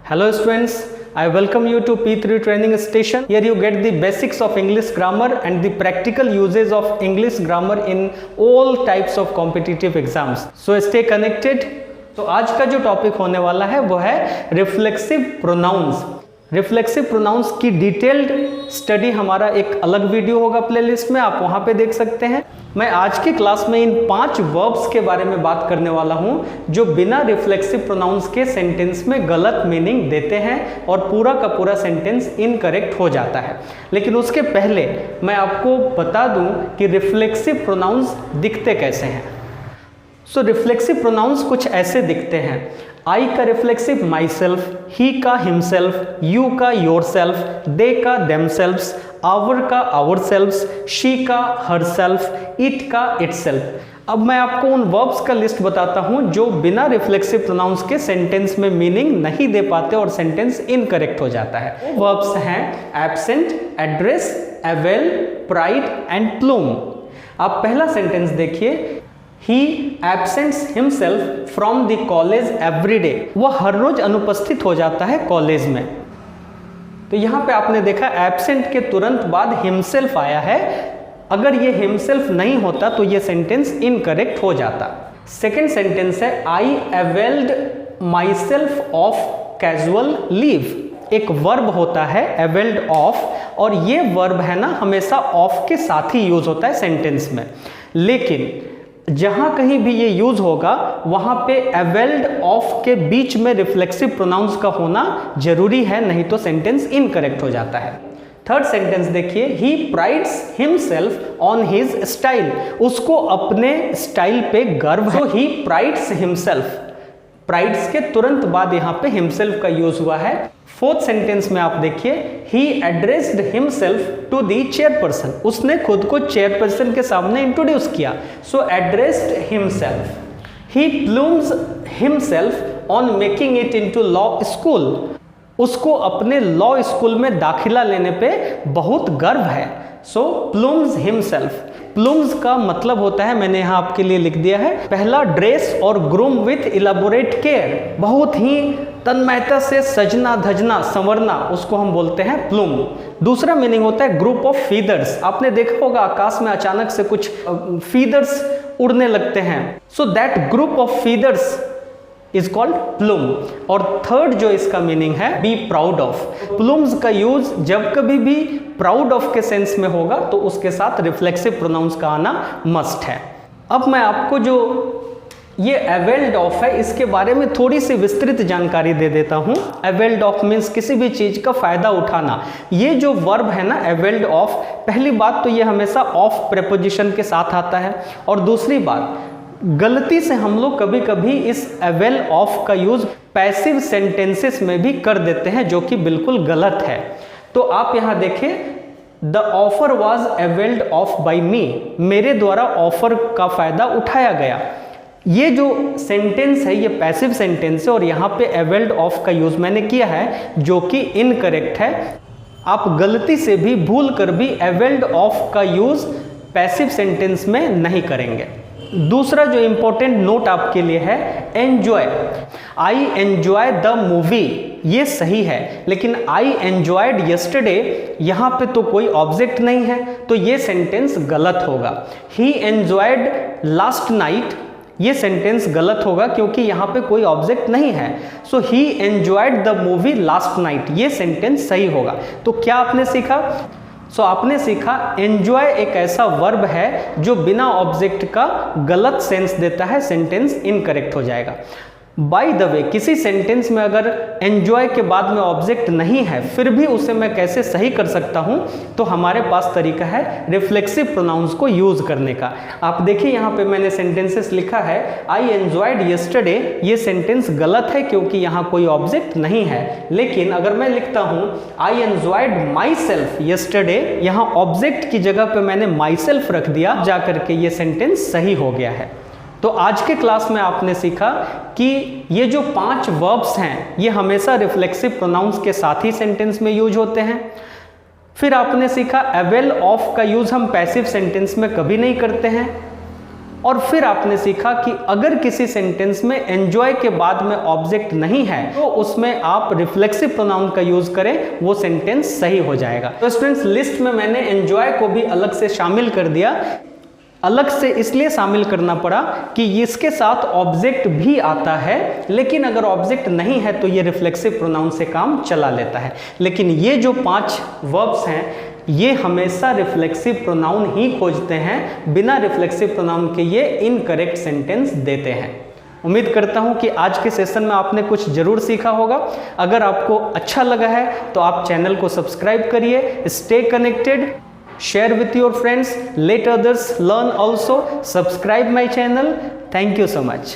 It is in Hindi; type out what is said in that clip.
Hello students, I welcome you to P3 training station. Here you get the basics of English grammar and the practical uses of English grammar in all types of competitive exams. So stay connected. तो आज का जो टॉपिक होने वाला है वो है रिफ्लेक्सिव प्रोनाउंस। रिफ्लेक्सिव प्रोनाउंस की डिटेल्ड स्टडी हमारा एक अलग वीडियो होगा प्लेलिस्ट में, आप वहां पे देख सकते हैं। मैं आज की क्लास में इन 5 वर्ब्स के बारे में बात करने वाला हूं जो बिना रिफ्लेक्सिव प्रोनाउंस के सेंटेंस में गलत मीनिंग देते हैं और पूरा का पूरा सेंटेंस इनकरेक्ट हो जाता है। लेकिन उसके पहले मैं आपको बता दूं कि रिफ्लेक्सिव प्रोनाउंस दिखते कैसे हैं। सो रिफ्लेक्सिव प्रोनाउंस कुछ ऐसे दिखते हैं। आई का रिफ्लेक्सिव माई सेल्फ, ही का हिमसेल्फ, यू का योर सेल्फ, दे का देमसेल्व्स, आवर का आवर सेल्व्स, शी का हर सेल्फ, इट का इट सेल्फ। अब मैं आपको उन वर्ब्स का लिस्ट बताता हूं जो बिना रिफ्लेक्सिव प्रोनाउंस के सेंटेंस में मीनिंग नहीं दे पाते और सेंटेंस इनकरेक्ट हो जाता है। वो वर्ब्स हैं absent, address, avail, pride and plume. आप पहला सेंटेंस देखिए, He absents himself from the college every day. वह हर रोज अनुपस्थित हो जाता है कॉलेज में। तो यहाँ पे आपने देखा एब्सेंट के तुरंत बाद हिमसेल्फ आया है। अगर ये हिमसेल्फ नहीं होता तो ये सेंटेंस इनकरेक्ट हो जाता। सेकेंड सेंटेंस है I availed myself of casual leave. एक वर्ब होता है अवेल्ड ऑफ, और ये वर्ब है ना हमेशा ऑफ के साथ ही यूज होता है सेंटेंस में। लेकिन जहां कहीं भी ये यूज होगा वहां पे अवेल्ड ऑफ के बीच में रिफ्लेक्सिव प्रोनाउंस का होना जरूरी है, नहीं तो सेंटेंस इनकरेक्ट हो जाता है। थर्ड सेंटेंस देखिए, he prides himself on his style. उसको अपने स्टाइल पे गर्व है। ही प्राइड्स हिमसेल्फ। प्राइड्स के तुरंत बाद यहाँ पे हिमसेल्फ का यूज हुआ है। फोर्थ सेंटेंस में आप देखिए, he addressed himself to the chairperson. उसने खुद को चेयरपर्सन के सामने इंट्रोड्यूस किया। So addressed himself. He plumes himself on making it into law school. उसको अपने लॉ स्कूल में दाखिला लेने पे बहुत गर्व है। सो प्लूम्स हिमसेल्फ। प्लूम्स का मतलब होता है, मैंने यहाँ आपके लिए लिख दिया है, पहला ड्रेस और ग्रूम विथ इलाबोरेट केयर। बहुत ही तन्मयता से सजना धजना संवरना, उसको हम बोलते हैं प्लूम। दूसरा मीनिंग होता है ग्रुप ऑफ फीदर्स। आपने देखा होगा आकाश में अचानक से कुछ फीदर्स उड़ने लगते हैं। So that group of feathers is called plume. और थर्ड जो इसका मीनिंग है, बी प्राउड ऑफ। प्लूम्स का यूज जब कभी भी प्राउड ऑफ के सेंस में होगा तो उसके साथ रिफ्लेक्सिव प्रोनाउंस का आना मस्ट है। अब मैं आपको जो ये अवेल्ड ऑफ है इसके बारे में थोड़ी सी विस्तृत जानकारी दे देता हूं। अवेल्ड ऑफ मीन्स किसी भी चीज का फायदा उठाना। ये जो वर्ब है ना अवेल्ड ऑफ, पहली बात तो ये हमेशा ऑफ प्रेपोजिशन के साथ आता है, और दूसरी बात गलती से हम लोग कभी कभी इस अवेल ऑफ का यूज पैसिव सेंटेंसेस में भी कर देते हैं, जो कि बिल्कुल गलत है। तो आप यहां देखें, the offer was availed of by me. मेरे द्वारा ऑफर का फायदा उठाया गया। ये जो सेंटेंस है ये पैसिव सेंटेंस है और यहाँ पे अवेल्ड ऑफ का यूज मैंने किया है, जो कि इनकरेक्ट है। आप गलती से भी भूल कर भी अवेल्ड ऑफ का यूज पैसिव सेंटेंस में नहीं करेंगे। दूसरा जो इंपॉर्टेंट नोट आपके लिए है, enjoy. I enjoy the movie, ये सही है, लेकिन आई एंजॉयड यस्टरडे, यहाँ पे तो कोई ऑब्जेक्ट नहीं है, तो ये सेंटेंस गलत होगा। ही एंजॉयड लास्ट नाइट, ये सेंटेंस गलत होगा क्योंकि यहाँ पे कोई ऑब्जेक्ट नहीं है। So he enjoyed the movie last night, ये सेंटेंस सही होगा। तो क्या आपने सीखा? आपने सीखा एंजॉय एक ऐसा वर्ब है जो बिना ऑब्जेक्ट का गलत सेंस देता है, सेंटेंस इनकरेक्ट हो जाएगा। बाय द वे, किसी सेंटेंस में अगर एंजॉय के बाद में ऑब्जेक्ट नहीं है फिर भी उसे मैं कैसे सही कर सकता हूं, तो हमारे पास तरीका है रिफ्लेक्सिव प्रोनाउंस को यूज करने का। आप देखिए यहाँ पे मैंने सेंटेंसेस लिखा है, आई एंजॉयड यस्टरडे, ये सेंटेंस गलत है क्योंकि यहाँ कोई ऑब्जेक्ट नहीं है। लेकिन अगर मैं लिखता हूँ I enjoyed my self yesterday, यहाँ ऑब्जेक्ट की जगह पे मैंने माई सेल्फ रख दिया, जाकर के ये सेंटेंस सही हो गया है। तो आज के क्लास में आपने सीखा कि ये जो 5 वर्ब्स हैं ये हमेशा रिफ्लेक्सिव प्रोनाउंस के साथ ही सेंटेंस में यूज होते हैं। फिर आपने सीखा अवेल ऑफ का यूज हम पैसिव सेंटेंस में कभी नहीं करते हैं। और फिर आपने सीखा कि अगर किसी सेंटेंस में एंजॉय के बाद में ऑब्जेक्ट नहीं है तो उसमें आप रिफ्लेक्सिव प्रोनाउन का यूज करें, वो सेंटेंस सही हो जाएगा। तो स्टूडेंट्स, लिस्ट में मैंने एंजॉय को भी अलग से शामिल कर दिया। अलग से इसलिए शामिल करना पड़ा कि इसके साथ ऑब्जेक्ट भी आता है, लेकिन अगर ऑब्जेक्ट नहीं है तो ये रिफ्लेक्सिव प्रोनाउन से काम चला लेता है। लेकिन ये जो 5 वर्ब्स हैं ये हमेशा रिफ्लेक्सिव प्रोनाउन ही खोजते हैं, बिना रिफ्लेक्सिव प्रोनाउन के ये इनकरेक्ट सेंटेंस देते हैं। उम्मीद करता हूं कि आज के सेशन में आपने कुछ जरूर सीखा होगा। अगर आपको अच्छा लगा है तो आप चैनल को सब्सक्राइब करिए। Stay connected, share with your friends, let others learn also, subscribe my channel. Thank you so much.